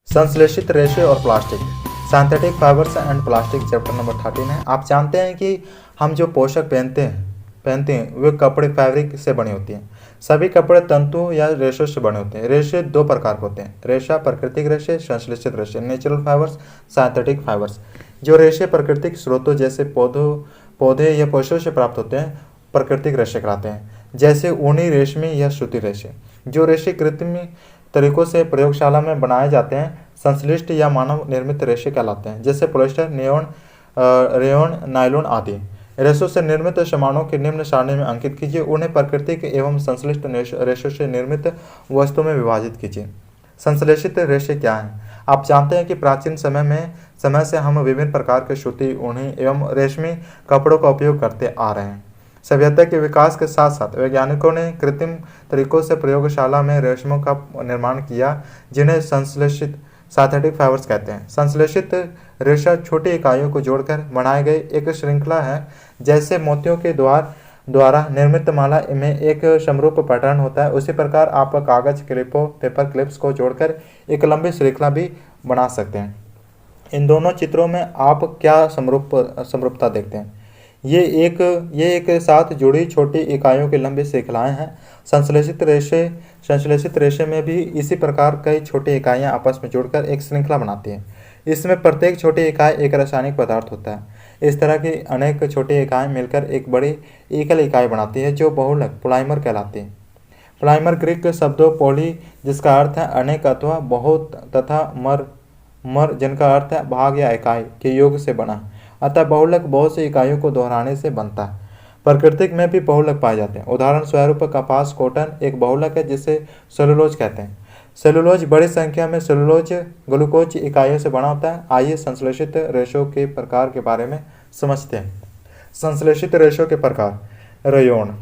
संश्लेषित रेशे और plastic, synthetic fibres and plastic, chapter number 13 है। आप जानते हैं कि हम जो पोशाक पहनते हैं वे कपड़े फैब्रिक से बने होती हैं। सभी कपड़े तंतु या रेशों से बने होते हैं। रेशे दो प्रकार के होते हैं, रेशा प्राकृतिक रेशे, संश्लेषित रेशे, नेचुरल फाइबर्स, सिंथेटिक फाइबर्स। जो रेशे प्राकृतिक स्रोतों जैसे पौधे या पशुओं से प्राप्त होते हैं प्राकृतिक रेशे कहलाते हैं, जैसे ऊनी, रेशमी या सूती रेशे। जो रेशे कृत्रिम तरीकों से प्रयोगशाला में बनाए जाते हैं संश्लिष्ट या मानव निर्मित रेशे कहलाते हैं, जैसे पॉलिएस्टर, रेयॉन, नायलॉन आदि। रेशों से निर्मित सामानों के निम्न सारणी में अंकित कीजिए। उन्हें प्राकृतिक एवं संश्लिष्ट रेशों से निर्मित वस्तुओं में विभाजित कीजिए। संश्लेषित रेशे क्या हैं? आप जानते हैं कि प्राचीन समय से हम विभिन्न प्रकार के सूती, ऊनी एवं रेशमी कपड़ों का उपयोग करते आ रहे हैं। सभ्यता के विकास के साथ साथ वैज्ञानिकों ने कृत्रिम तरीकों से प्रयोगशाला में रेशमों का निर्माण किया, जिन्हें संश्लेषित सिंथेटिक फाइबर्स कहते हैं। संश्लेषित रेशा छोटी इकाइयों को जोड़कर बनाए गए एक श्रृंखला है। जैसे मोतियों के द्वारा निर्मित माला में एक समरूप पैटर्न होता है, उसी प्रकार आप कागज क्लिपों, पेपर क्लिप्स को जोड़कर एक लंबी श्रृंखला भी बना सकते हैं। इन दोनों चित्रों में आप क्या समरूपता देखते हैं? ये एक साथ जुड़ी छोटी इकाइयों की लंबी श्रृंखलाएं हैं। संश्लेषित रेशे में भी इसी प्रकार कई छोटी इकाइयां आपस में जुड़कर एक श्रृंखला बनाती हैं। इसमें प्रत्येक छोटी इकाई एक रासायनिक पदार्थ होता है। इस तरह की अनेक छोटी इकाइयां मिलकर एक बड़ी एकल इकाई बनाती है, जो बहुलक पॉलीमर कहलाती है। पॉलीमर ग्रीक शब्दों पॉली, जिसका अर्थ है अनेक अथवा बहुत, तथा मर जिनका अर्थ है भाग या इकाई के योग से बना, अतः बहुलक बहुत सी इकाइयों को दोहराने से बनता है। प्रकृति में भी बहुलक पाए जाते हैं। उदाहरण स्वरूप कपास, कॉटन एक बहुलक है जिसे सेलुलोज कहते हैं। सेलुलोज बड़ी संख्या में सेलुलोज ग्लूकोज इकाइयों से बना होता है। आइए संश्लेषित रेशों के प्रकार के बारे में समझते हैं। संश्लेषित रेशों के प्रकार। रेयॉन।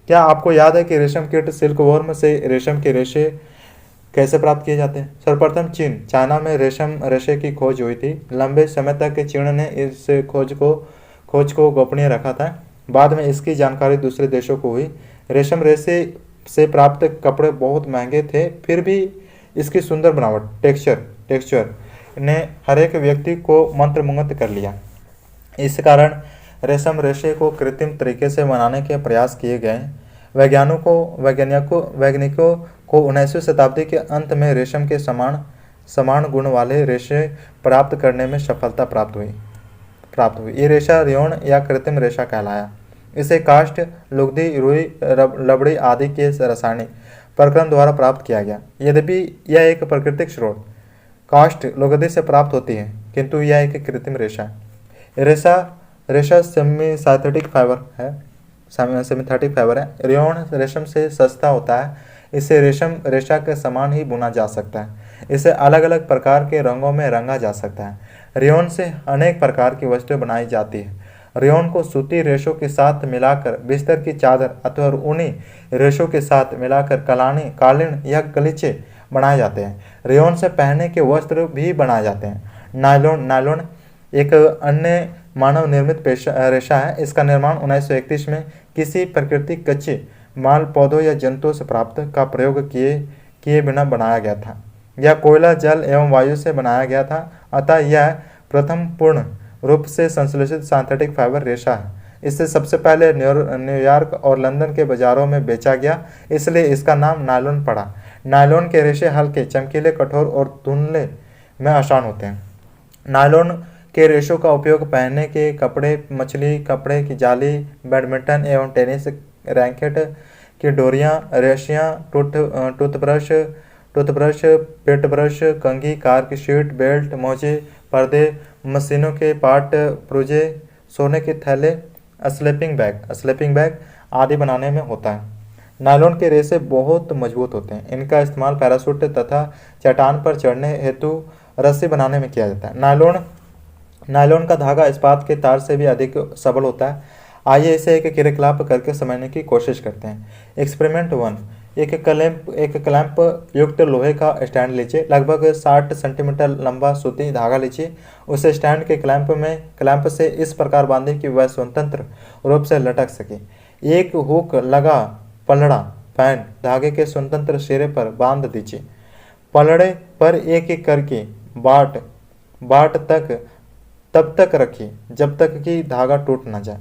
क्या आपको याद है कि रेशम कीट सिल्कवॉर्म से रेशम के रेशे कैसे प्राप्त किए जाते हैं? सर्वप्रथम चाइना में रेशम रेशे की खोज हुई थी। लंबे समय तक चीन ने इस खोज को गोपनीय रखा था। बाद में इसकी जानकारी दूसरे देशों को हुई। रेशम रेशे से प्राप्त कपड़े बहुत महंगे थे, फिर भी इसकी सुंदर बनावट, टेक्सचर ने हर एक व्यक्ति को मंत्रमुग्ध कर लिया। इस कारण रेशम रेशे को कृत्रिम तरीके से बनाने के प्रयास किए गए। वैज्ञानिकों को 19वीं शताब्दी के अंत में रेशम के समान गुण वाले रेशे प्राप्त करने में सफलता प्राप्त हुई। ये रेशा रेयॉन या कृत्रिम रेशा कहलाया। इसे काष्ठ, लुगदी, रुई, लबड़ी आदि के रासायनिक प्रक्रम द्वारा प्राप्त किया गया। यद्यपि यह एक प्राकृतिक स्रोत काष्ठ, लुगदी से प्राप्त होती है, किंतु यह एक कृत्रिम रेशा है। रेशा सिंथेटिक फाइबर है। रेयॉन रेशम से सस्ता होता है। इसे रेशम रेशा के समान ही बुना जा सकता है। इसे अलग अलग प्रकार के रंगों में रंगा जा सकता है। रेयॉन से अनेक प्रकार की वस्तुएं बनाई जाती है। रेयॉन को सूती रेशों के साथ मिलाकर बिस्तर की चादर अथवा ऊनी रेशों के साथ मिलाकर कालीन या गलीचे बनाए जाते हैं। रेयॉन से पहनने के वस्त्र भी बनाए जाते हैं। नायलॉन एक अन्य मानव निर्मित रेशा है। इसका निर्माण 1931 में किसी प्राकृतिक कच्चे माल, पौधों या जंतुओं से प्राप्त का प्रयोग किए बिना बनाया गया था। यह कोयला, जल एवं वायु से बनाया गया था, अतः यह प्रथम पूर्ण रूप से संश्लेषित सिंथेटिक फाइबर रेशा है। इसे सबसे पहले न्यूयॉर्क और लंदन के बाजारों में बेचा गया, इसलिए इसका नाम नायलॉन पड़ा। नायलॉन के रेशे हल्के, चमकीले, कठोर और धुलने में आसान होते हैं। नायलॉन के रेशों का उपयोग पहनने के कपड़े, मछली कपड़े की जाली, बैडमिंटन एवं टेनिस रैकेट की डोरियां, रस्सियां, टूथब्रश, पेट ब्रश, कंघी, कार की सीट, बेल्ट, मोजे, पर्दे, मशीनों के पार्ट पुर्जे, सोने के थैले, स्लीपिंग बैग आदि बनाने में होता है। नायलॉन के रेशे बहुत मजबूत होते हैं। इनका इस्तेमाल पैराशूट तथा चट्टान पर चढ़ने हेतु रस्सी बनाने में किया जाता है। नायलॉन का धागा इस्पात के तार से भी अधिक सबल होता है। आइए इसे एक क्रियाकलाप करके समझने की कोशिश करते हैं। एक्सपेरिमेंट 1। एक क्लैंप युक्त लोहे का स्टैंड लीजिए। लगभग 60 सेंटीमीटर लंबा सूती धागा लीजिए। उसे स्टैंड के क्लैंप से इस प्रकार बांधें कि वह स्वतंत्र रूप से लटक सके। एक हुक लगा पलड़ा फैन धागे के स्वतंत्र सिरे पर बांध दीजिए। पलड़े पर एक एक करके बाट बाट तक तब तक रखिए जब तक कि धागा टूट न जाए।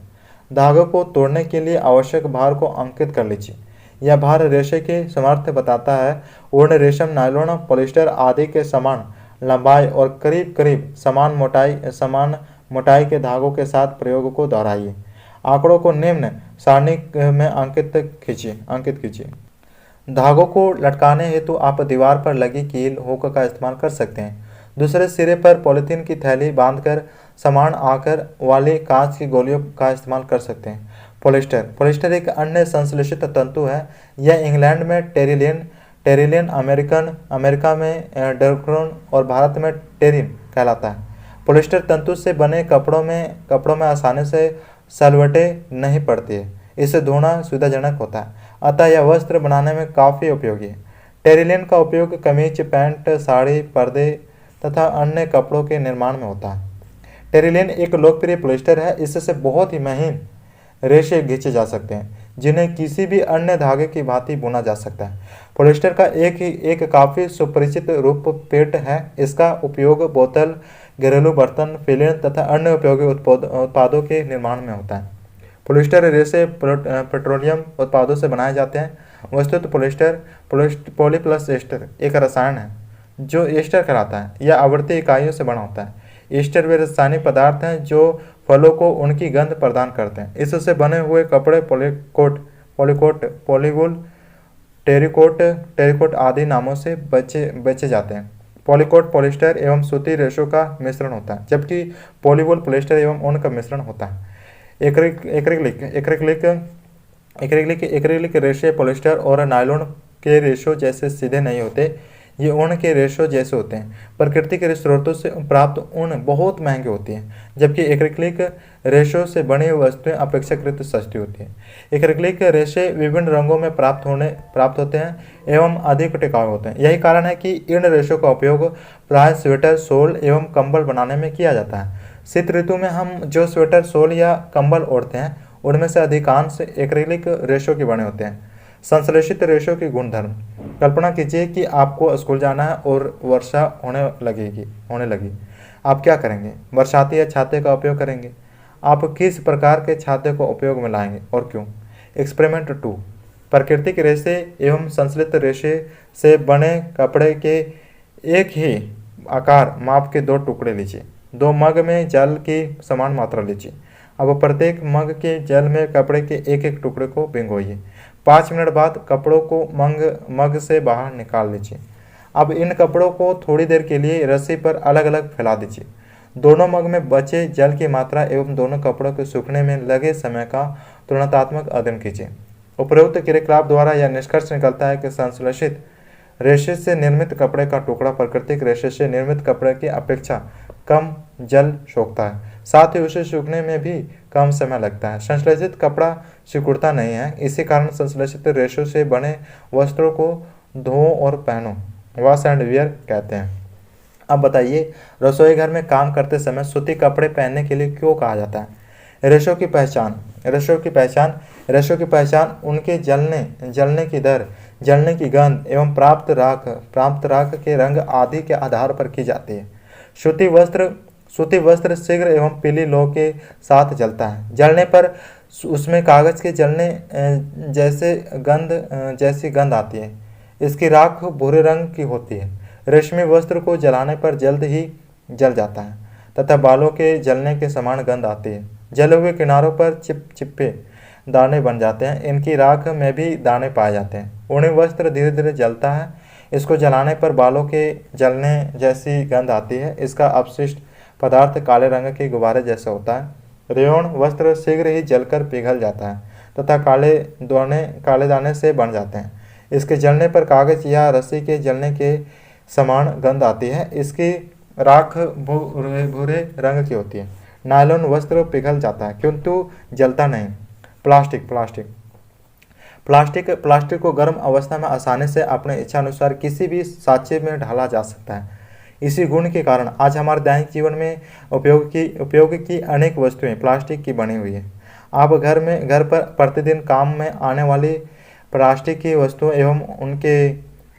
धागे को तोड़ने के लिए आवश्यक भार को अंकित कर लीजिए। यह भार रेशे के सामर्थ्य बताता है। ऊन, रेशम, नायलॉन, पॉलिस्टर आदि के समान लंबाई और करीब करीब समान मोटाई के धागों के साथ प्रयोग को दोहराइए। आंकड़ों को निम्न सारणी में अंकित कीजिए। धागों को लटकाने हेतु आप दीवार पर लगी कील, हुक का इस्तेमाल कर सकते हैं। दूसरे सिरे पर पॉलीथीन की थैली बांधकर समान आकार वाली कांच की गोलियों का इस्तेमाल कर सकते हैं। पॉलिस्टर एक अन्य संश्लेषित तंतु है। यह इंग्लैंड में टेरिलिन, अमेरिका में डर्क्रोन और भारत में टेरिन कहलाता है। पॉलिस्टर तंतु से बने कपड़ों में आसानी से सलवटें नहीं पड़ती है। इसे धोना सुविधाजनक होता है, अतः यह वस्त्र बनाने में काफ़ी उपयोगी है। टेरिलिन का उपयोग कमीज, पैंट, साड़ी, पर्दे तथा अन्य कपड़ों के निर्माण में होता है। टेरिलिन एक लोकप्रिय पॉलिस्टर है। इससे बहुत ही महीन रेशे खींचे जा सकते हैं जिन्हें किसी भी अन्य धागे की भांति बुना जा सकता है। पॉलिस्टर का एक काफ़ी सुपरिचित रूप पेट है। इसका उपयोग बोतल, घरेलू बर्तन, फिलिन तथा अन्य उपयोगी उत्पादों के निर्माण में होता है। पॉलिस्टर रेशे पेट्रोलियम उत्पादों से बनाए जाते हैं। वस्तुतः पॉलीप्लस एस्टर एक रसायन है जो एस्टर कहलाता है। यह आवर्ती इकाइयों से बना होता है। एस्टर वे रासायनिक पदार्थ हैं जो फलों को उनकी गंध प्रदान करते हैं। इससे बने हुए कपड़े पॉलीकोट, पॉलीवुल, टेरिकोट आदि नामों से बेचे जाते हैं। पॉलीकोट पॉलिस्टर एवं सूती रेशों का मिश्रण होता है, जबकि पॉलीवुल पॉलिस्टर एवं ऊन का मिश्रण होता है। एक्रिलिक रेशे पॉलिस्टर और नायलॉन के रेशों जैसे सीधे नहीं होते। ये ऊन के रेशों जैसे होते हैं। प्रकृति के स्रोतों से प्राप्त ऊन बहुत महंगी होती है, जबकि एक्रिलिक रेशों से बनी हुई वस्तुएं अपेक्षाकृत सस्ती होती हैं। एक्रिलिक रेशे विभिन्न रंगों में प्राप्त होते हैं एवं अधिक टिकाऊ होते हैं। यही कारण है कि इन रेशों का उपयोग प्राय स्वेटर, शॉल एवं कंबल बनाने में किया जाता है। शीत ऋतु में हम जो स्वेटर, शॉल या कंबल ओढ़ते हैं उनमें से अधिकांश एक्रिलिक रेशों के बने होते हैं। संश्लेषित रेशों की गुणधर्म। कल्पना कीजिए कि आपको स्कूल जाना है और वर्षा होने लगी। आप क्या करेंगे? बरसाती या छाते का उपयोग करेंगे। आप किस प्रकार के छाते को उपयोग में लाएंगे और क्यों? एक्सपेरिमेंट 2। प्राकृतिक रेशे एवं संश्लेषित रेशे से बने कपड़े के एक ही आकार माप के 2 टुकड़े लीजिए। 2 मग में जल की समान मात्रा लीजिए। अब प्रत्येक मग के जल में कपड़े के एक एक टुकड़े को भिगोइए। 5 मिनट बाद कपड़ों को मग से बाहर निकाल लीजिए। अब इन कपड़ों को थोड़ी देर के लिए रस्सी पर अलग अलग फैला दीजिए। दोनों मग में बचे जल की मात्रा एवं दोनों कपड़ों के सूखने में लगे समय का तुलनात्मक अध्ययन कीजिए। उपरोक्त क्रियाकलाप द्वारा यह निष्कर्ष निकलता है कि संश्लेषित रेशे से निर्मित कपड़े का टुकड़ा प्राकृतिक रेशे से निर्मित कपड़े की अपेक्षा कम जल सोखता है, साथ ही उसे सूखने में भी कम समय लगता है। संश्लेषित कपड़ा सिकुड़ता नहीं है। इसी कारण संश्लेषित रेशों से बने वस्त्रों को धो और पहनो, वॉश एंड वियर कहते हैं। अब बताइए, रसोई घर में काम करते समय सूती कपड़े पहनने के लिए क्यों कहा जाता है? रेशों की पहचान उनके जलने की दर, जलने की गंध एवं प्राप्त राख के रंग आदि के आधार पर की जाती है। सूती वस्त्र शीघ्र एवं पीली लौ के साथ जलता है। जलने पर उसमें कागज के जलने जैसी गंध आती है। इसकी राख भूरे रंग की होती है। रेशमी वस्त्र को जलाने पर जल्द ही जल जाता है तथा बालों के जलने के समान गंध आती है। जले हुए किनारों पर चिपचिपे दाने बन जाते हैं। इनकी राख में भी दाने पाए जाते हैं। ऊनी वस्त्र धीरे धीरे जलता है। इसको जलाने पर बालों के जलने जैसी गंध आती है। इसका अपशिष्ट पदार्थ काले रंग के गुब्बारे जैसा होता है। रेयॉन वस्त्र शीघ्र ही जलकर पिघल जाता है तथा काले दाने से बन जाते हैं। इसके जलने पर कागज या रस्सी के जलने के समान गंध आती है। इसकी राख भूरे रंग की होती है। नायलॉन वस्त्र पिघल जाता है किंतु जलता नहीं। प्लास्टिक को गर्म अवस्था में आसानी से अपने इच्छानुसार किसी भी सांचे में ढाला जा सकता है। इसी गुण के कारण आज हमारे दैनिक जीवन में उपयोग की अनेक वस्तुएं प्लास्टिक की बनी हुई है। आप घर पर प्रतिदिन काम में आने वाली प्लास्टिक की वस्तुओं एवं उनके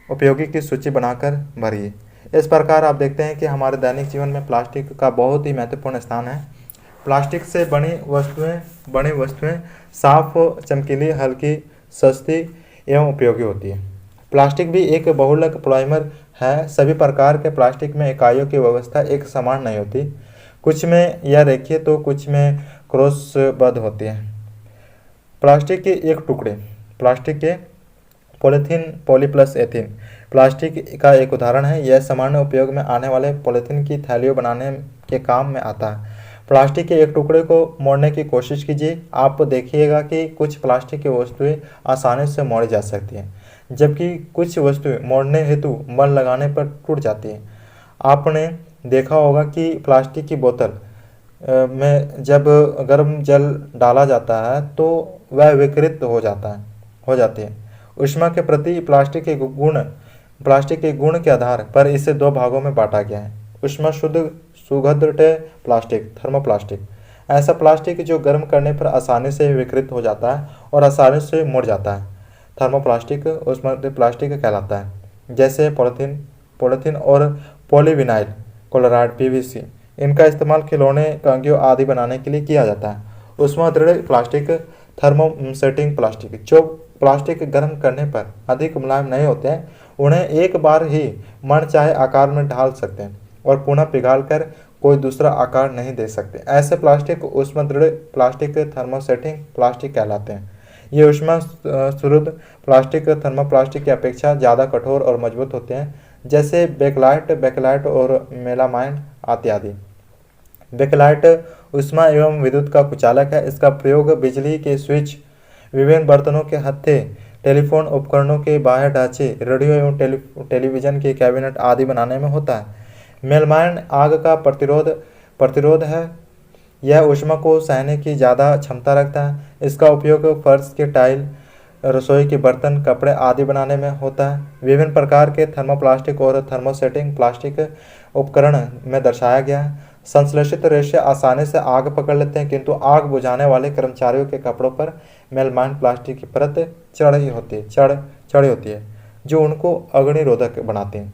उपयोगी की सूची बनाकर भरिए। इस प्रकार आप देखते हैं कि हमारे दैनिक जीवन में प्लास्टिक का बहुत ही महत्वपूर्ण स्थान है। प्लास्टिक से बनी वस्तुएं साफ, चमकीली, हल्की, सस्ती एवं उपयोगी होती है। प्लास्टिक भी एक बहुलक पॉलीमर है। सभी प्रकार के प्लास्टिक में इकाइयों की व्यवस्था एक समान नहीं होती। कुछ में यह रेखीय तो कुछ में क्रॉसबद्ध होती है। प्लास्टिक के एक टुकड़े। प्लास्टिक के polythene, poly plus ethene plastic का एक उदाहरण है। यह सामान्य उपयोग में आने वाले पॉलीथीन की थैलियों बनाने के काम में आता है। प्लास्टिक के एक टुकड़े को मोड़ने की कोशिश कीजिए। आप देखिएगा कि कुछ प्लास्टिक की वस्तुएं आसानी से मोड़ी जा सकती हैं, जबकि कुछ वस्तुएं मोड़ने हेतु बल लगाने पर टूट जाती हैं। आपने देखा होगा कि प्लास्टिक की बोतल में जब गर्म जल डाला जाता है तो वह विकृत हो जाती है। ऊष्मा के प्रति प्लास्टिक के गुण के आधार पर इसे दो भागों में बांटा गया है। ऊष्मा शुद्ध सुगंधित प्लास्टिक, थर्मोप्लास्टिक, ऐसा प्लास्टिक जो गर्म करने पर आसानी से विकृत हो जाता है और आसानी से मुड़ जाता है, थर्मोप्लास्टिक ऊष्मायन प्लास्टिक कहलाता है। जैसे पॉलीथीन और पॉलीविनाइल क्लोराइड, पीवीसी, इनका इस्तेमाल खिलौने, कंघियों आदि बनाने के लिए किया जाता है। ऊष्मादृढ़ प्लास्टिक, थर्मोसेटिंग प्लास्टिक, जो प्लास्टिक गर्म करने पर अधिक मुलायम नहीं होते हैं, उन्हें एक बार ही मन चाहे आकार में ढाल सकते हैं और पुनः पिघालकर कोई दूसरा आकार नहीं दे सकते। ऐसे प्लास्टिक ऊष्मादृढ़ प्लास्टिक, थर्मोसेटिंग प्लास्टिक कहलाते हैं। ये ऊष्मा शुद्ध प्लास्टिक थर्मोप्लास्टिक की अपेक्षा ज़्यादा कठोर और मजबूत होते हैं, जैसे बेकलाइट और मेलामाइन इत्यादि। बेकलाइट ऊष्मा एवं विद्युत का कुचालक है। इसका प्रयोग बिजली के स्विच, विभिन्न बर्तनों के हत्थे, टेलीफोन उपकरणों के बाह्य ढांचे, रेडियो एवं टेलीविजन के कैबिनेट आदि बनाने में होता है। मेलमाइन आग का प्रतिरोध है। यह ऊष्मा को सहने की ज़्यादा क्षमता रखता है। इसका उपयोग फर्श के टाइल, रसोई के बर्तन, कपड़े आदि बनाने में होता है। विभिन्न प्रकार के थर्मोप्लास्टिक और थर्मोसेटिंग प्लास्टिक उपकरण में दर्शाया गया है। संश्लेषित रेशे आसानी से आग पकड़ लेते हैं, किंतु आग बुझाने वाले कर्मचारियों के कपड़ों पर मेलमाइन प्लास्टिक की परत चढ़ी होती है, जो उनको अग्निरोधक बनाती है।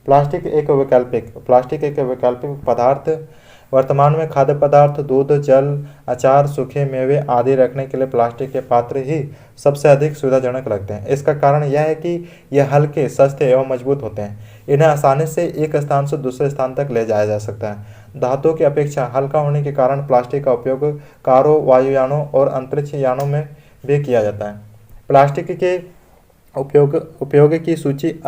प्लास्टिक एक वैकल्पिक पदार्थ। वर्तमान में खाद्य पदार्थ, दूध, जल, अचार, सूखे मेवे आदि रखने के लिए प्लास्टिक के पात्र ही सबसे अधिक सुविधाजनक लगते हैं। इसका कारण यह है कि यह हल्के, सस्ते एवं मजबूत होते हैं। इन्हें आसानी से एक स्थान से दूसरे स्थान तक ले जाया जा सकता है। धातुओं की अपेक्षा हल्का होने के कारण प्लास्टिक का उपयोग कारों, वायुयानों और अंतरिक्ष यानों में भी किया जाता है। प्लास्टिक के उपयोग की सूची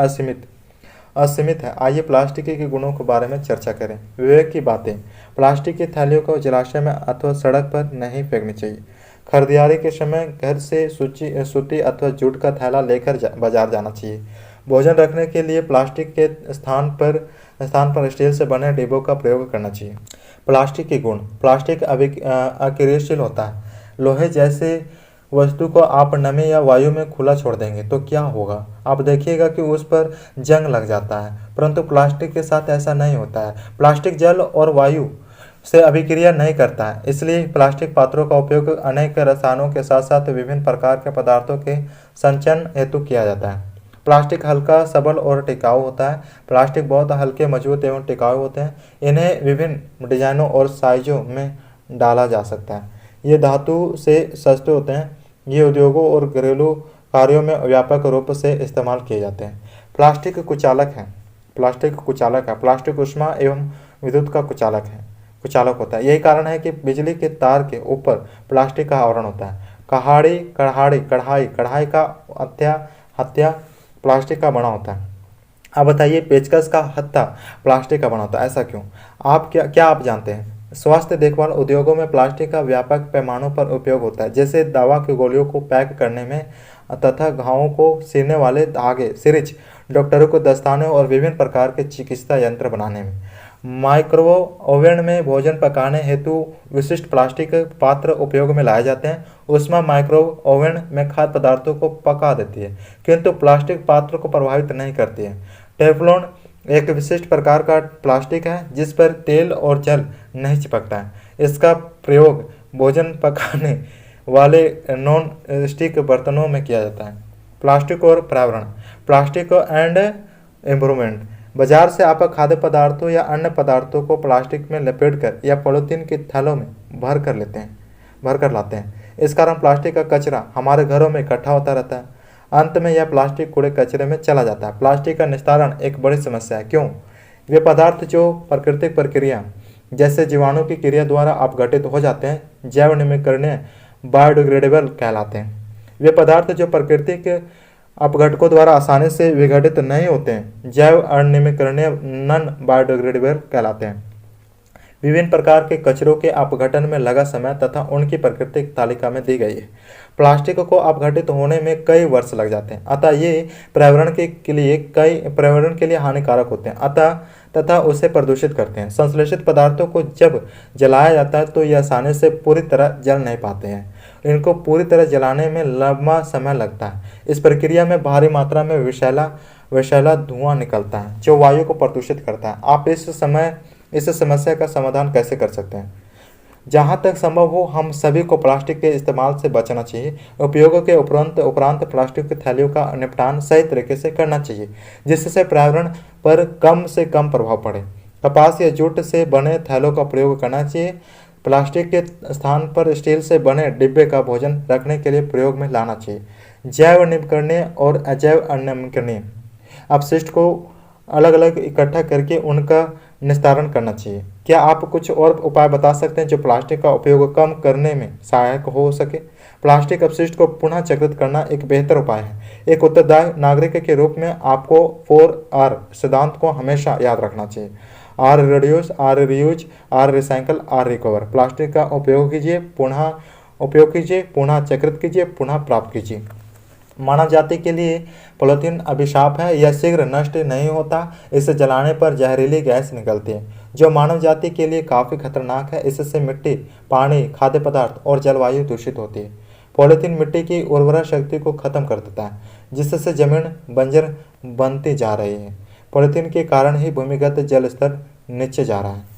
असीमित है। आइए प्लास्टिक के गुणों के बारे में चर्चा करें। विवेक की बातें। प्लास्टिक की थैलियों को जलाशय में अथवा सड़क पर नहीं फेंकनी चाहिए। खरीदारी के समय घर से सूती अथवा जूट का थैला लेकर बाजार जाना चाहिए। भोजन रखने के लिए प्लास्टिक के स्थान पर स्टील से बने डिब्बों का प्रयोग करना चाहिए। प्लास्टिक के गुण। प्लास्टिक अक्रियशील होता है। लोहे जैसे वस्तु को आप नमी या वायु में खुला छोड़ देंगे तो क्या होगा? आप देखिएगा कि उस पर जंग लग जाता है, परंतु प्लास्टिक के साथ ऐसा नहीं होता है। प्लास्टिक जल और वायु से अभिक्रिया नहीं करता है, इसलिए प्लास्टिक पात्रों का उपयोग अनेक रसायनों के साथ साथ विभिन्न प्रकार के पदार्थों के संचयन हेतु किया जाता है। प्लास्टिक हल्का, सबल और टिकाऊ होता है। प्लास्टिक बहुत हल्के, मजबूत एवं टिकाऊ होते हैं। इन्हें विभिन्न डिजाइनों और साइजों में डाला जा सकता है। ये धातु से सस्ते होते हैं। ये उद्योगों और घरेलू कार्यों में व्यापक रूप से इस्तेमाल किए जाते हैं। प्लास्टिक कुचालक है। प्लास्टिक ऊष्मा एवं विद्युत का कुचालक होता है। यही कारण है कि बिजली के तार के ऊपर प्लास्टिक का आवरण होता है। कढ़ाई का हत्या प्लास्टिक का बना होता है। अब बताइए, पेचकस का हत्था प्लास्टिक का बना होता है, ऐसा क्यों? क्या आप जानते हैं? स्वास्थ्य देखभाल उद्योगों में प्लास्टिक का व्यापक पैमानों पर उपयोग होता है, जैसे दवा की गोलियों को पैक करने में तथा घावों को सिरने वाले धागे, सिरिंज, डॉक्टरों को दस्ताने और विभिन्न प्रकार के चिकित्सा यंत्र बनाने में। माइक्रोवेव ओवन में भोजन पकाने हेतु विशिष्ट प्लास्टिक पात्र उपयोग में लाए जाते हैं। ऊष्मा माइक्रोवेव ओवन में खाद्य पदार्थों को पका देती है, किंतु प्लास्टिक पात्र को प्रभावित नहीं करती है। टेफ्लॉन एक विशिष्ट प्रकार का प्लास्टिक है जिस पर तेल और जल नहीं चिपकता है। इसका प्रयोग भोजन पकाने वाले नॉन स्टिक बर्तनों में किया जाता है। प्लास्टिक और पर्यावरण। Plastic and environment. बाजार से आप खाद्य पदार्थों या अन्य पदार्थों को प्लास्टिक में लपेटकर या पॉलीथीन के थैलों में भर कर लाते हैं। इस कारण प्लास्टिक का कचरा हमारे घरों में इकट्ठा होता रहता है। अंत में यह प्लास्टिक कूड़े कचरे में चला जाता है। प्लास्टिक का निस्तारण एक बड़ी समस्या है। क्यों? वे पदार्थ जो प्राकृतिक प्रक्रिया जैसे जीवाणु की क्रिया द्वारा अपघटित हो जाते हैं, जैव नवीकरणीय बायोडिग्रेडेबल कहलाते हैं। वे पदार्थ जो प्राकृतिक अपघटकों द्वारा आसानी से विघटित नहीं होते हैं, जैव अनवीकरणीय नॉन बायोडिग्रेडेबल कहलाते हैं। विभिन्न प्रकार के कचरों के अपघटन में लगा समय तथा उनकी प्राकृतिक तालिका में दी गई है। प्लास्टिक को अपघटित होने में कई वर्ष लग जाते हैं, अतः ये पर्यावरण के लिए हानिकारक होते हैं तथा उसे प्रदूषित करते हैं। संश्लेषित पदार्थों को जब जलाया जाता है तो ये आसानी से पूरी तरह जल नहीं पाते हैं। इनको पूरी तरह जलाने में लंबा समय लगता है। इस प्रक्रिया में भारी मात्रा में विषैला धुआं निकलता है जो वायु को प्रदूषित करता है। आप इस समस्या का समाधान कैसे कर सकते हैं? जहाँ तक संभव हो हम सभी को प्लास्टिक के इस्तेमाल से बचना चाहिए। उपयोग के उपरांत प्लास्टिक की थैलियों का निपटान सही तरीके से करना चाहिए, जिससे पर्यावरण पर कम से कम प्रभाव पड़े। कपास या जूट से बने थैलों का प्रयोग करना चाहिए। प्लास्टिक के स्थान पर स्टील से बने डिब्बे का भोजन रखने के लिए प्रयोग में लाना चाहिए। जैव नवीकरणीय और अजैव अनवीकरणीय अपशिष्ट को अलग अलग इकट्ठा करके उनका निस्तारण करना चाहिए। क्या आप कुछ और उपाय बता सकते हैं जो प्लास्टिक का उपयोग कम करने में सहायक हो सके? प्लास्टिक अपशिष्ट को पुनः चक्रित करना एक बेहतर उपाय है। एक उत्तरदायी नागरिक के रूप में आपको 4R सिद्धांत को हमेशा याद रखना चाहिए। R reduce, R reuse, R recycle, R recover. Plastic का उपयोग कीजिए, पुनः चक्रित कीजिए, पुनः प्राप्त कीजिए। मानव जाति के लिए पॉलीथीन अभिशाप है। यह शीघ्र नष्ट नहीं होता। इसे जलाने पर जहरीली गैस निकलती है जो मानव जाति के लिए काफ़ी खतरनाक है। इससे मिट्टी, पानी, खाद्य पदार्थ और जलवायु दूषित होती है। पॉलीथीन मिट्टी की उर्वरा शक्ति को खत्म कर देता है, जिससे जमीन बंजर बनती जा रही है। पॉलीथीन के कारण ही भूमिगत जल स्तर नीचे जा रहा है।